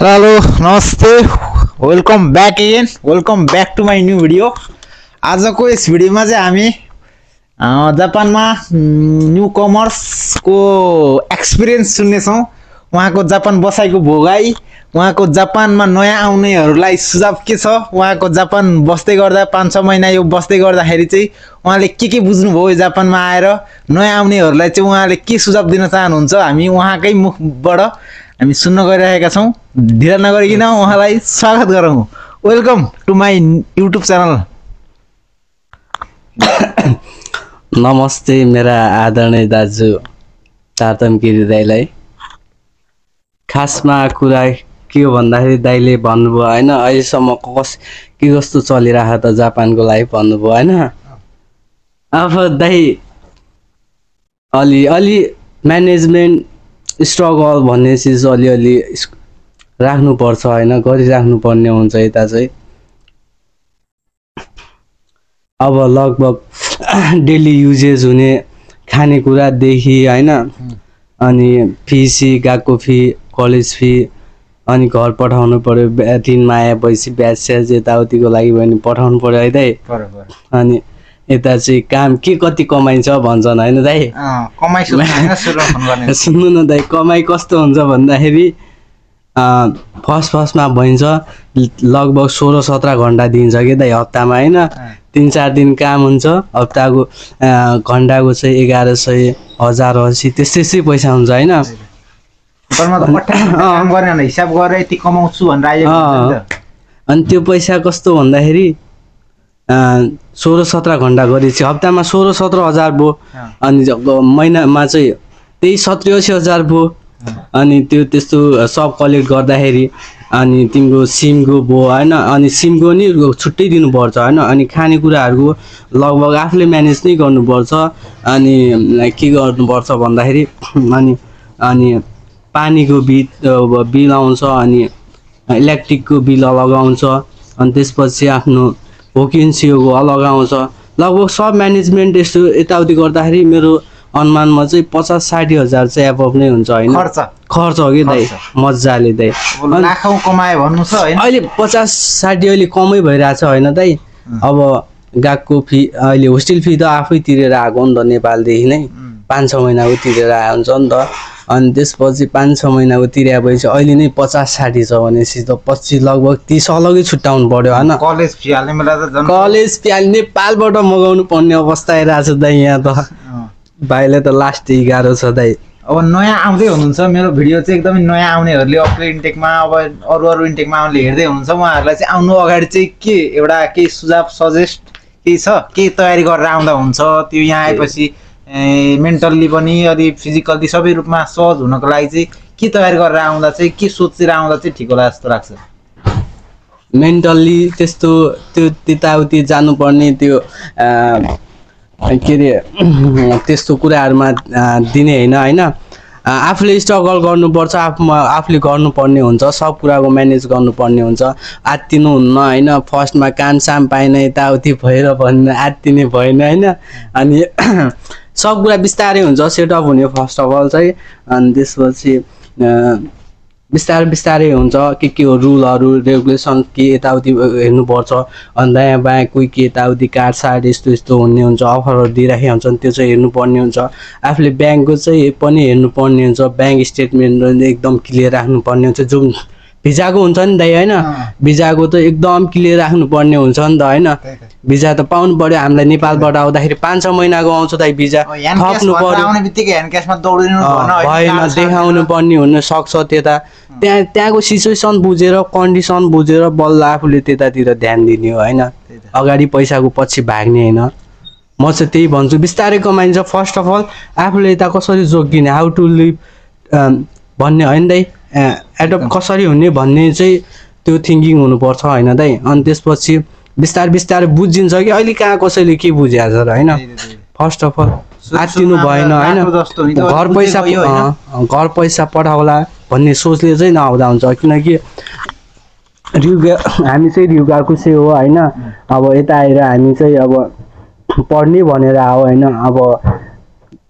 Hello नमस्ते welcome back again welcome back to my new video. आजको यस भिडियोमा चाहिँ हामी जापानमा न्यू कमर्सको एक्सपिरियन्स सुन्नेछौँ। उहाँको जापान बसाइको भोगाई, उहाँको जापानमा नयाँ आउनेहरूलाई सुझाव के छ, उहाँको जापान बस्दै गर्दा 5-6 महिना यो बस्दै गर्दाखेरि चाहिँ उहाँले के बुझ्नुभयो जापानमा आएर, नयाँ आउनेहरूलाई चाहिँ उहाँले के सुझाव दिन चाहनुहुन्छ, हामी उहाँकै मुखबाट हामी सुन्न गइरहेका छौँ। ढिला नगरिकन उहाँलाई स्वागत गरौँ। Welcome to my YouTube channel. नमस्ते मेरा आदरणीय दाजु तारतम गिरी दाइलाई। खासमा कुरा के हो भन्दाखेरि दाइले भन्नुभयो होइन, अहिलेसम्म के कस्तो चलिरहेको त जापानको लागि भन्नुभयो होइन। अब दाइ अलि म्यानेजमेन्ट स्ट्रगल भन्ने चिज अलिअलि राख्नुपर्छ होइन, गरिराख्नुपर्ने हुन्छ। यता चाहिँ अब लगभग डेली युजेज हुने खानेकुरादेखि होइन, अनि फी गएको फी, कलेज फी, अनि घर पठाउनु पर्यो, दिनमा आएपछि ब्याज स्याज यताउतिको लागि भने पठाउनु पर्यो है दाइ। अनि यता चाहिँ काम के कति कमाइन्छ भन्छन् होइन दाइ। सुन्नु न दाइ, कमाइ कस्तो हुन्छ भन्दाखेरि फर्स्टमा भइन्छ लगभग 16-17 घन्टा दिन्छ कि दाइ हप्तामा होइन। 3-4 दिन काम हुन्छ, हप्ताको घन्टाको चाहिँ 1100, 1080 त्यस्तै पैसा हुन्छ होइन। अनि त्यो पैसा कस्तो भन्दाखेरि 16-17 घन्टा गरेपछि हप्तामा 16-17 हजार भयो, अनि महिनामा चाहिँ त्यही 70-80 हजार भयो। अनि त्यो त्यस्तो सब कलेक्ट गर्दाखेरि अनि तिम्रो सिमको भयो होइन, अनि सिमको नि छुट्टै दिनुपर्छ होइन। अनि खानेकुराहरूको लगभग आफूले म्यानेज नै गर्नुपर्छ। अनि के गर्नुपर्छ भन्दाखेरि अनि पानीको बिल आउँछ, अनि इलेक्ट्रिकको बिल अलग आउँछ, अनि त्यसपछि आफ्नो भोकेन्सीको अलग आउँछ। लगभग सब म्यानेजमेन्ट यस्तो यताउति गर्दाखेरि मेरो अनुमानमा चाहिँ 50-60 हजार चाहिँ एबभ नै हुन्छ होइन। खर्च हो कि दाइ मजाले दाइ। लाखौँ कमाए भन्नु छ होइन, अहिले 50-60 अहिले कमै भइरहेछ होइन दाइ। अब गएको फी अहिले होस्टेल फी त आफै तिरेर आएको नि त, नेपालदेखि नै 5-6 महिनाको तिरेर आएको हुन्छ नि त। अनि त्यसपछि 5-6 महिनाको तिरेपछि अहिले नै 50-60 छ भनेपछि त 25 लगभग 30 अलगै छुट्याउनु पर्यो होइन। कलेज फी हाल्ने बेला त कलेज फी नेपालबाट मगाउनु पर्ने अवस्था आइरहेको छ दाइ। यहाँ त भाइले त लास्ट 11 छ दाइ। अब नयाँ आउँदै हुनुहुन्छ, मेरो भिडियो चाहिँ एकदमै नयाँ आउनेहरूले अप्ले इन्टेकमा अब अरू इन्टेकमा आउनेले हेर्दै हुनुहुन्छ, उहाँहरूलाई चाहिँ आउनु अगाडि चाहिँ के एउटा केही सुझाव सजेस्ट केही छ, के तयारी गरेर आउँदा हुन्छ, त्यो यहाँ आएपछि मेन्टल्ली पनि अलि फिजिकल्ली सबै रूपमा सहज हुनको लागि चाहिँ के तयारी गरेर आउँदा चाहिँ, के सोचेर आउँदा चाहिँ ठिक होला जस्तो लाग्छ? मेन्टल्ली त्यस्तो त्यो त्यताउति जानुपर्ने त्यो के अरे त्यस्तो कुराहरूमा दिने होइन। आफूले स्ट्रगल गर्नुपर्छ, आफूले गर्नुपर्ने हुन्छ, सब कुराको म्यानेज गर्नुपर्ने हुन्छ। आत्तिनु हुन्न होइन, फर्स्टमा कामसाम पाएन यताउति भएर भन्ने आत्तिने भएन होइन। अनि सब कुरा बिस्तारै हुन्छ, सेटअप हुने फर्स्ट अफ अल चाहिँ। अनि त्यसपछि बिस्तारै हुन्छ। के हो रुलहरू रेगुलेसन के यताउति हेर्नुपर्छ। अनि दायाँ बायाँ कोही के यताउति कार्ड यस्तो हुने हुन्छ, अफरहरू दिइराखेका हुन्छन्, त्यो चाहिँ हेर्नुपर्ने हुन्छ। आफूले ब्याङ्कको चाहिँ पनि हेर्नुपर्ने हुन्छ, ब्याङ्क स्टेटमेन्ट एकदम क्लियर राख्नुपर्ने हुन्छ। जुन भिजाको हुन्छ नि दाइ होइन, भिजाको त एकदम क्लियर राख्नुपर्ने हुन्छ नि त होइन। भिजा त पाउनु पर्यो, हामीलाई नेपालबाट आउँदाखेरि 5-6 महिनाको आउँछ दाइ भिजा, थप्नु पर्यो भएन, देखाउनु पर्ने हुन सक्छ। त्यहाँको सिचुएसन बुझेर कन्डिसन बुझेर बल्ल आफूले त्यतातिर ध्यान दिने हो होइन, अगाडि पैसाको पछि भाग्ने होइन। म चाहिँ त्यही भन्छु, बिस्तारै कमाइन्छ। फर्स्ट अफ अल आफूले यता कसरी जोगिने, हाउ टु लिभ भन्ने होइन दाइ, एडप्ट कसरी हुने भन्ने चाहिँ त्यो थिङ्किङ हुनुपर्छ होइन दाइ। अनि त्यसपछि बिस्तारै बुझिन्छ कि अहिले कहाँ कसैले के बुझिहाल्छ र होइन। फर्स्ट अफ अल आत्तिनु भएन होइन, घर पैसा पठाउला भन्ने सोचले चाहिँ नआउँदा हुन्छ। किनकि हामी चाहिँ रिउगारको चाहिँ हो होइन। अब यता आएर हामी चाहिँ अब पढ्ने भनेर आयो होइन। अब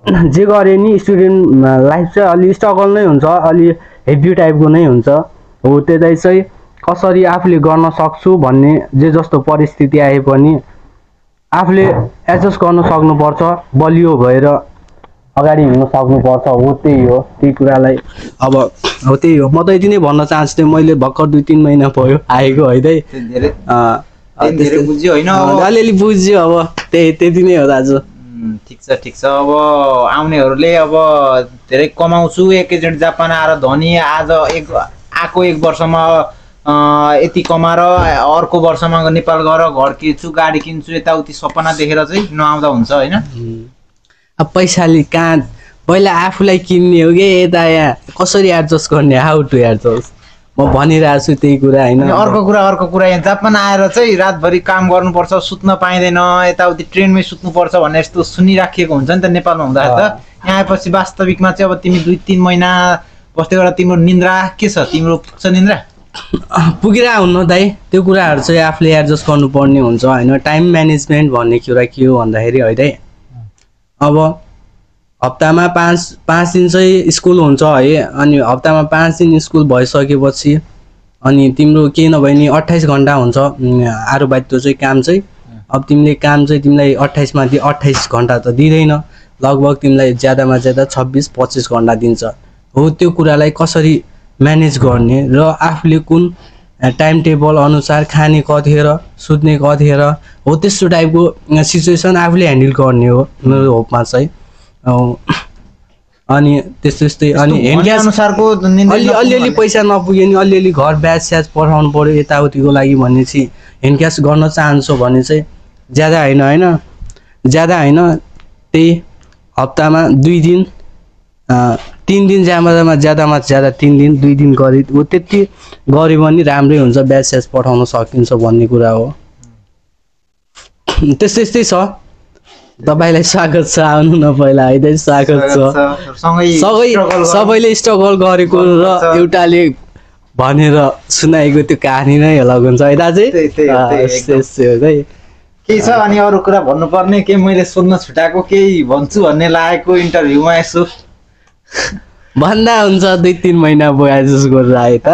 जे गरे नि स्टुडेन्ट लाइफ चाहिँ अलि स्ट्रगल नै हुन्छ, अलि हेभी टाइपको नै हुन्छ। हो त्यतै चाहिँ कसरी आफूले गर्न सक्छु भन्ने जे जस्तो परिस्थिति आए पनि आफूले एडजस्ट गर्न सक्नुपर्छ, बलियो भएर अगाडि हिँड्न सक्नुपर्छ। हो त्यही हो, त्यही कुरालाई अब हो त्यही हो। म त यति नै भन्न चाहन्छु। त्यो मैले भर्खर 2-3 महिना भयो आएको है धेरै बुझ्यो होइन, अलिअलि बुझ्यो। अब त्यति नै हो दाजु। ठिक छ। अब आउनेहरूले अब धेरै कमाउँछु एकैचोटि जापान आएर धनी आज आएको 1 वर्षमा यति कमाएर अर्को वर्षमा नेपाल गएर घर किन्छु, गाडी किन्छु, यताउति सपना देखेर चाहिँ नआउँदा हुन्छ होइन। अब पैसाले कहाँ पहिला आफूलाई किन्ने हो कि यता यहाँ कसरी एडजस्ट गर्ने, हाउ टु एडजस्ट म भनिरहेको छु त्यही कुरा होइन। अर्को कुरा यहाँ जापान आएर चाहिँ रातभरि काम गर्नुपर्छ, सुत्न पाइँदैन, यताउति ट्रेनमै सुत्नुपर्छ भन्ने यस्तो सुनिराखिएको हुन्छ नि त नेपालमा हुँदाखेरि त। यहाँ आएपछि वास्तविकमा चाहिँ अब तिमी 2-3 महिना बस्दै गर्दा तिम्रो निन्द्रा के छ, तिम्रो पुग्छ निन्द्रा? पुगिरहेको हुन्न दाइ। त्यो कुराहरू चाहिँ आफूले एडजस्ट गर्नुपर्ने हुन्छ होइन। टाइम म्यानेजमेन्ट भन्ने कुरा के हो भन्दाखेरि है दाइ, अब हप्तामा 5 दिन चाहिँ स्कुल हुन्छ है, अनि हप्तामा 5 दिन स्कुल भइसकेपछि अनि तिम्रो केही नभए नि 28 घन्टा हुन्छ आरोबाइतो चाहिँ काम चाहिँ। अब तिमीले काम चाहिँ तिमीलाई 28 मा 28 घन्टा त दिँदैन, लगभग तिमीलाई ज्यादामा ज्यादा 26-25 घन्टा दिन्छ। हो त्यो कुरालाई कसरी म्यानेज गर्ने र आफूले कुन टाइम टेबल अनुसार खाने कतिखेर, सुत्ने कतिखेर, हो त्यस्तो टाइपको सिचुएसन आफूले ह्यान्डल गर्ने हो मेरो होपमा चाहिँ। अनि त्यस्तै अनि अनुसारको अलिअलि पैसा नपुग्यो नि अलिअलि घर ब्याज स्याज पठाउनु पर्यो यताउतिको लागि भने चाहिँ ह्यान्ड क्यास गर्न चाहन्छु भने चाहिँ ज्यादा होइन त्यही हप्तामा 2 दिन 3 दिन ज्यादामा ज्यादा 3 दिन 2 दिन गरी हो त्यति गऱ्यो भने राम्रै हुन्छ, ब्याज स्याज पठाउन सकिन्छ भन्ने कुरा हो। त्यस्तै छ। तपाईलाई स्वागत छ, आउनु न पहिला है, स्वागत छ। सबैले स्ट्रगल गरेको र एउटाले भनेर सुनाएको त्यो कहानी नै अलग हुन्छ है दाजु। के छ अनि अरू कुरा भन्नुपर्ने के मैले सोध्न छुटाएको केही भन्छु भन्ने लागेको इन्टरभ्यूमा यसो भन्दा हुन्छ 2-3 महिना भयो एडजस्ट गरेर आए त।